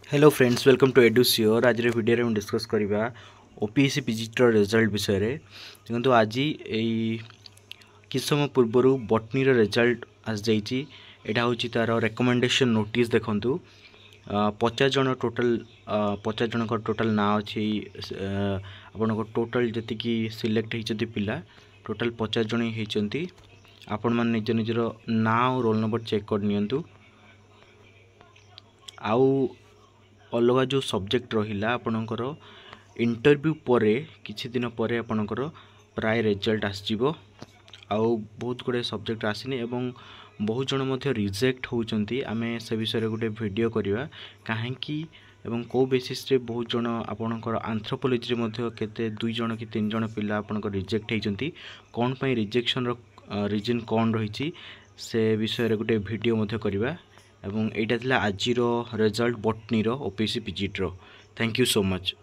Hello friends welcome to Edusure. आज video में discuss करवा ओपीएससी पीजीटी रिजल्ट विषय में। देखो आज कि समय पूर्व बटनी रिजल्ट आस जाइए। यहाँ हूँ तार रेकमेंडेशन नोटिस देखु 50 जन टोटल 50 जन टोटल ना अच्छी आपण टोटल जी सिलेक्ट होती पिला टोटल 50 जन होती। आपण मैंने निज निजर ना और रोल नंबर चेक कर नियंतु। आउ अलग जो सब्जेक्ट रहा आपणकर इंटरव्यू पर किछि दिन पर आपणकर प्राय रिजल्ट आसजिवो। आउ बहुत गुड़े सब्जेक्ट आसनी एवं बहुत जन मध्य रिजेक्ट होउचंती। आमे से विषय रे गुटे वीडियो करिवा काहेकि एवं को बेसिस रे बहुत जन आपणकर एंथ्रोपोलॉजी रे मध्य केते 2 जन कि 3 जन पिला आपणकर रिजेक्ट हेचंती। कोन पई रिजेक्शन रो रीजन कोन रहिछि से विषय रे गुटे वीडियो मध्य करिवा एवं एटा थिला आजिरो रिजल्ट बटनी रो ओपीएससी पीजीटी रो। Thank you so much.